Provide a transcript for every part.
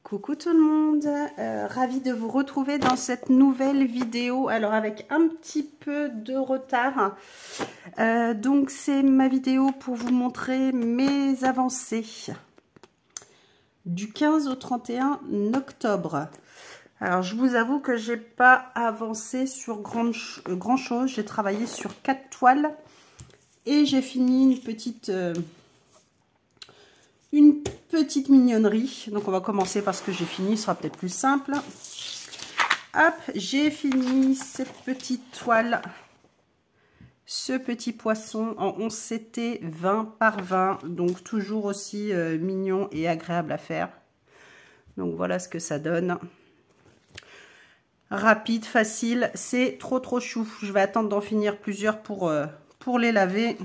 Coucou tout le monde, ravie de vous retrouver dans cette nouvelle vidéo, alors avec un petit peu de retard. Donc c'est ma vidéo pour vous montrer mes avancées du 15 au 31 octobre. Alors je vous avoue que j'ai pas avancé sur grand chose, j'ai travaillé sur 4 toiles et j'ai fini une petite mignonnerie. Donc on va commencer par ce que j'ai fini, ce sera peut-être plus simple. Hop, j'ai fini cette petite toile, ce petit poisson en 11 CT 20 par 20, donc toujours aussi mignon et agréable à faire. Donc voilà ce que ça donne. Rapide, facile, c'est trop chou. Je vais attendre d'en finir plusieurs pour les laver.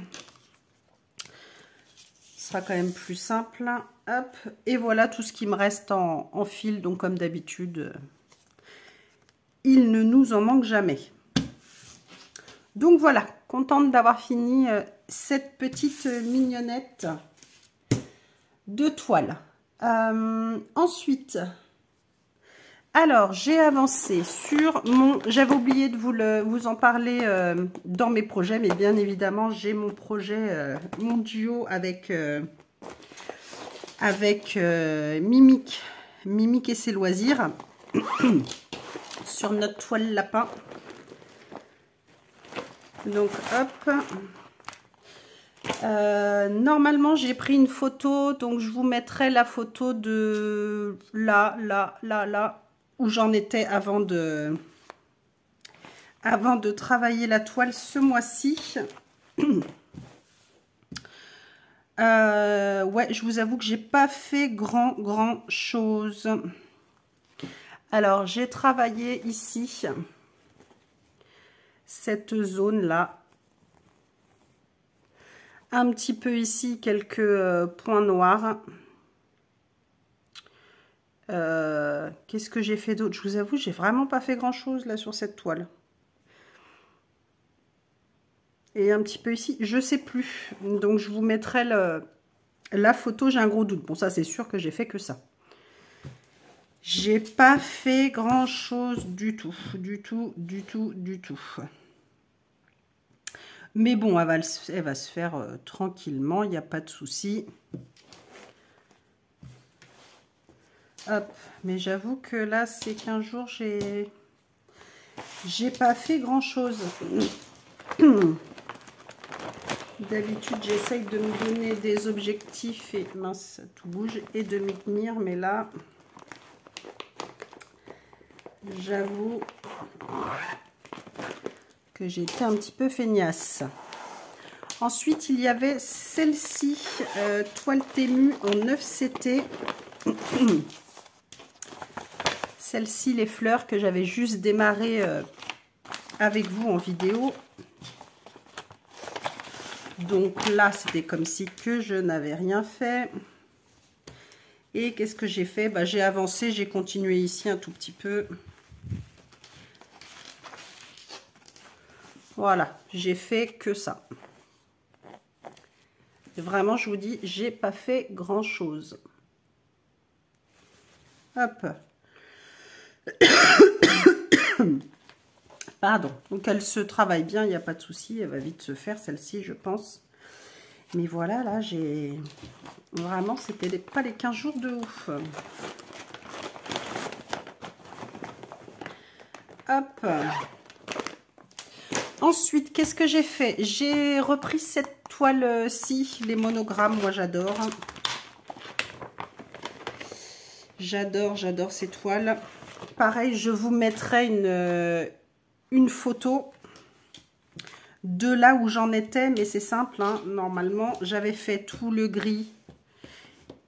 Ce sera quand même plus simple. Hop, et voilà tout ce qui me reste en fil. Donc comme d'habitude, il ne nous en manque jamais. Donc voilà, contente d'avoir fini cette petite mignonnette de toile. Ensuite, alors j'ai avancé sur mon... J'avais oublié de vous en parler dans mes projets, mais bien évidemment j'ai mon projet, mon duo avec Mimic et ses loisirs sur notre toile lapin. Donc hop, normalement j'ai pris une photo, donc je vous mettrai la photo de là où j'en étais avant de travailler la toile ce mois-ci. Ouais, je vous avoue que j'ai pas fait grand chose. Alors j'ai travaillé ici cette zone là, un petit peu ici quelques points noirs. Qu'est-ce que j'ai fait d'autre? Je vous avoue, j'ai vraiment pas fait grand chose là sur cette toile. Et un petit peu ici, je sais plus. Donc je vous mettrai la photo, j'ai un gros doute. Bon, ça c'est sûr que j'ai fait que ça. J'ai pas fait grand chose du tout. Mais bon, elle va se faire tranquillement, il n'y a pas de souci. Hop, mais j'avoue que là, ces 15 jours, j'ai pas fait grand chose. D'habitude, j'essaye de me donner des objectifs et mince, tout bouge, et de m'y tenir, mais là, j'avoue que j'ai été un petit peu feignasse. Ensuite, il y avait celle-ci, toile Temu en 9 CT. Celle-ci, les fleurs que j'avais juste démarré avec vous en vidéo. Donc là, c'était comme si que je n'avais rien fait. Et qu'est-ce que j'ai fait? Bah, j'ai avancé, j'ai continué ici un tout petit peu. Voilà, j'ai fait que ça. Vraiment, je vous dis, j'ai pas fait grand-chose. Hop. Pardon. Donc, elle se travaille bien, il n'y a pas de souci. Elle va vite se faire, celle-ci, je pense. Mais voilà, là, j'ai... Vraiment, c'était pas les 15 jours de ouf. Hop. Ensuite, qu'est-ce que j'ai fait? J'ai repris cette toile-ci, les monogrammes. Moi, j'adore. J'adore ces toiles. Pareil, je vous mettrai une photo de là où j'en étais, mais c'est simple, hein. Normalement, j'avais fait tout le gris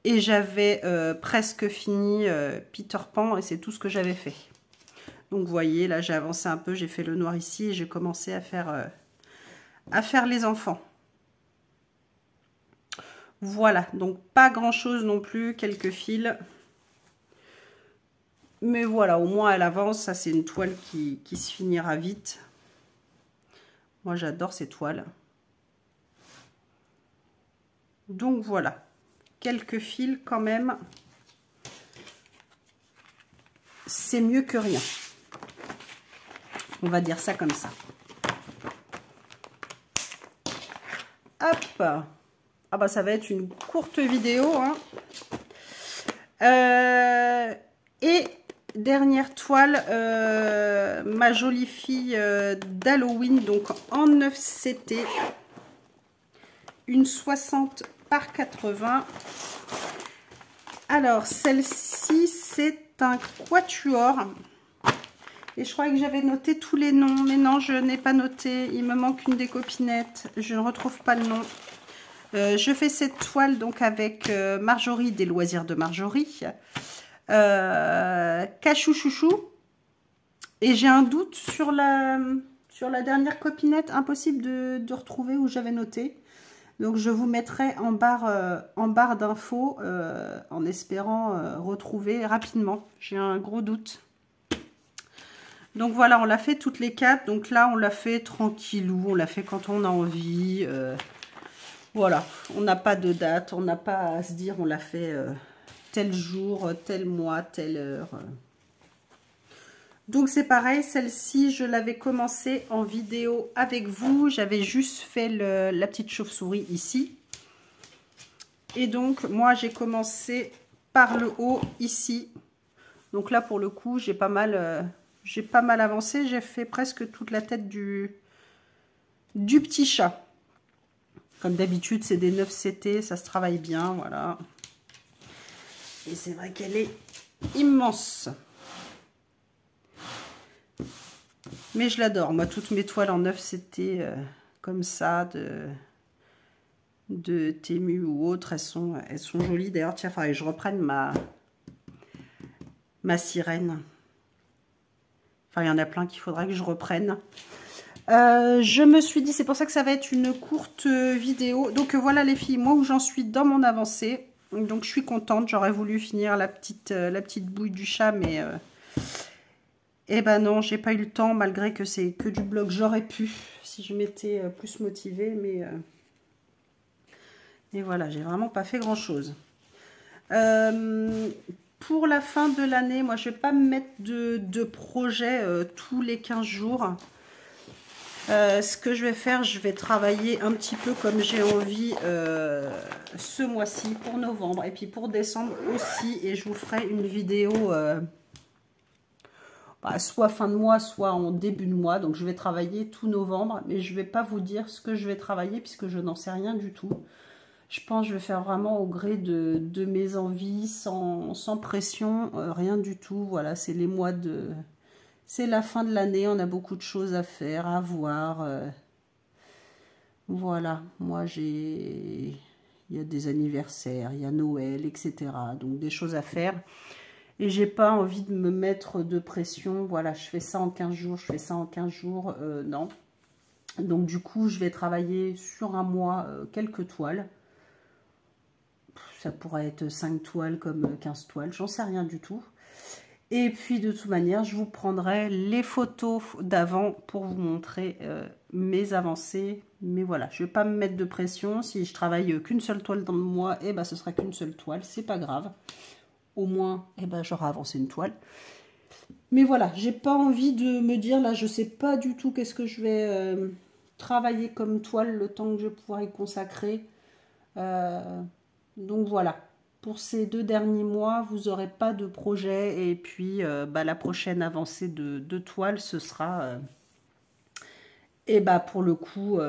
et j'avais presque fini Peter Pan et c'est tout ce que j'avais fait. Donc, vous voyez, là, j'ai avancé un peu, j'ai fait le noir ici et j'ai commencé à faire les enfants. Voilà, donc pas grand-chose non plus, quelques fils. Mais voilà, au moins elle avance. Ça, c'est une toile qui se finira vite. Moi, j'adore ces toiles. Donc voilà, quelques fils quand même. c'est mieux que rien. On va dire ça comme ça. Hop. Ah bah ça va être une courte vidéo. Hein. Et dernière toile, ma jolie fille d'Halloween, donc en 9 CT. Une 60 par 80. Alors, celle-ci, c'est un quatuor. Et je crois que j'avais noté tous les noms. Mais non, je n'ai pas noté. Il me manque une des copinettes. Je ne retrouve pas le nom. Je fais cette toile donc avec Marjorie des Loisirs de Marjorie. Cachou Chouchou. Et j'ai un doute sur la dernière copinette. Impossible de retrouver où j'avais noté. Donc, je vous mettrai en barre d'infos en espérant retrouver rapidement. J'ai un gros doute. Donc, voilà, on l'a fait toutes les 4. Donc là, on l'a fait tranquillou. On l'a fait quand on a envie. Voilà, on n'a pas de date. On n'a pas à se dire on l'a fait tel jour, tel mois, telle heure. Donc, c'est pareil. Celle-ci, je l'avais commencé en vidéo avec vous. J'avais juste fait la petite chauve-souris ici. Et donc, moi, j'ai commencé par le haut ici. Donc là, pour le coup, j'ai pas mal avancé. J'ai fait presque toute la tête du petit chat. Comme d'habitude, c'est des 9 CT. Ça se travaille bien, voilà. Et c'est vrai qu'elle est immense. Mais je l'adore. Moi, toutes mes toiles en 9 CT comme ça, de Temu ou autre, elles sont jolies. D'ailleurs, tiens, il faudrait que je reprenne ma sirène. Enfin, il y en a plein qu'il faudrait que je reprenne. Je me suis dit, c'est pour ça que ça va être une courte vidéo. Donc, voilà les filles, moi où j'en suis dans mon avancée. Donc, je suis contente. J'aurais voulu finir la petite bouille du chat, mais... Eh ben non, j'ai pas eu le temps, malgré que c'est que du blog. J'aurais pu, si je m'étais plus motivée, mais... Et voilà, j'ai vraiment pas fait grand-chose. Pour la fin de l'année, moi, je vais pas me mettre de projet tous les 15 jours. Ce que je vais faire, je vais travailler un petit peu comme j'ai envie ce mois-ci pour novembre. Et puis pour décembre aussi. Et je vous ferai une vidéo... soit fin de mois, soit en début de mois. Donc, je vais travailler tout novembre. Mais je ne vais pas vous dire ce que je vais travailler puisque je n'en sais rien du tout. Je pense que je vais faire vraiment au gré de mes envies, sans pression, rien du tout. Voilà, c'est les mois de... C'est la fin de l'année, on a beaucoup de choses à faire, à voir. Voilà, moi il y a des anniversaires, il y a Noël, etc. Donc, des choses à faire. Et j'ai pas envie de me mettre de pression. Voilà, je fais ça en 15 jours, je fais ça en 15 jours. Non. Donc, du coup, je vais travailler sur un mois quelques toiles. Ça pourrait être 5 toiles comme 15 toiles. J'en sais rien du tout. Et puis, de toute manière, je vous prendrai les photos d'avant pour vous montrer mes avancées. Mais voilà, je ne vais pas me mettre de pression. Si je travaille qu'une seule toile dans le mois, eh ben, ce sera qu'une seule toile. C'est pas grave. Au moins, eh ben, j'aurai avancé une toile. Mais voilà, j'ai pas envie de me dire, là, je sais pas du tout qu'est-ce que je vais travailler comme toile, le temps que je vais pouvoir y consacrer. Donc voilà, pour ces 2 derniers mois, vous n'aurez pas de projet. Et puis, la prochaine avancée de toile, ce sera, pour le coup,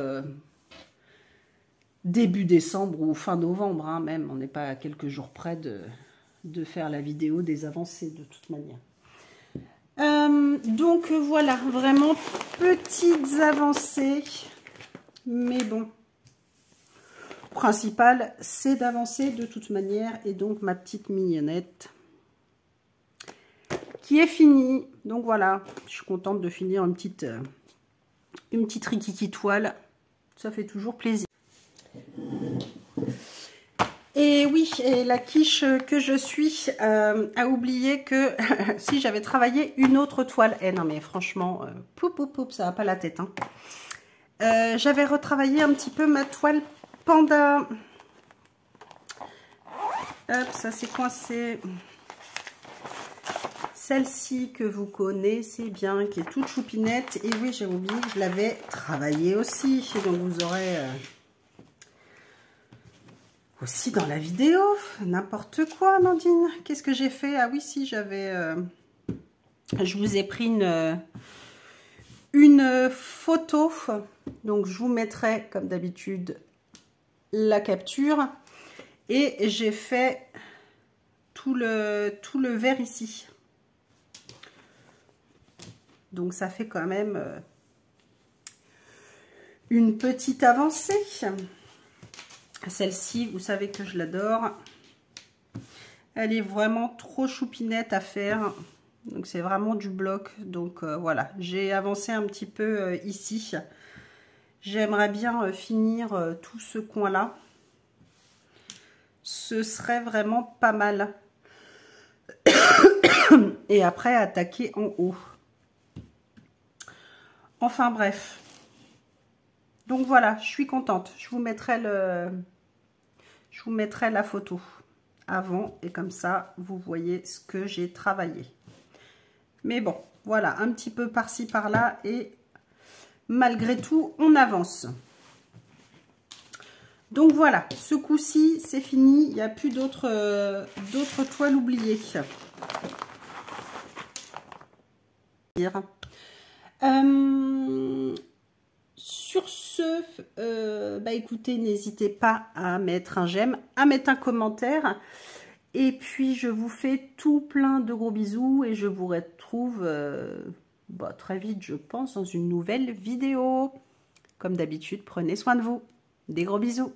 début décembre ou fin novembre, hein, même. On n'est pas à quelques jours près de faire la vidéo des avancées de toute manière. Donc voilà, vraiment petites avancées, mais bon, principal c'est d'avancer de toute manière. Et donc ma petite mignonnette qui est finie. Donc voilà, je suis contente de finir une petite rikiki toile, ça fait toujours plaisir. Et oui, et la quiche que je suis a oublié que si j'avais travaillé une autre toile. Eh non mais franchement, ça va pas la tête. Hein. J'avais retravaillé un petit peu ma toile panda. Hop, ça s'est coincé. celle-ci que vous connaissez bien, qui est toute choupinette. Et oui, j'ai oublié que je l'avais travaillée aussi. Donc vous aurez aussi dans la vidéo n'importe quoi, Amandine. Qu'est-ce que j'ai fait? Ah oui, si, j'avais... je vous ai pris une photo. Donc je vous mettrai, comme d'habitude, la capture. Et j'ai fait tout le vert ici. Donc ça fait quand même une petite avancée. Celle-ci, vous savez que je l'adore. Elle est vraiment trop choupinette à faire. Donc c'est vraiment du bloc. Donc voilà, j'ai avancé un petit peu ici. J'aimerais bien finir tout ce coin-là. Ce serait vraiment pas mal. Et après attaquer en haut. Enfin bref. Donc voilà, je suis contente. Je vous mettrai la photo avant et comme ça vous voyez ce que j'ai travaillé. Mais bon, voilà, un petit peu par-ci par-là et malgré tout, on avance. Donc voilà, ce coup-ci, c'est fini. Il n'y a plus d'autres toiles oubliées. Sur ce, bah écoutez, n'hésitez pas à mettre un j'aime, à mettre un commentaire. Et puis, je vous fais tout plein de gros bisous et je vous retrouve très vite, je pense, dans une nouvelle vidéo. Comme d'habitude, prenez soin de vous. Des gros bisous.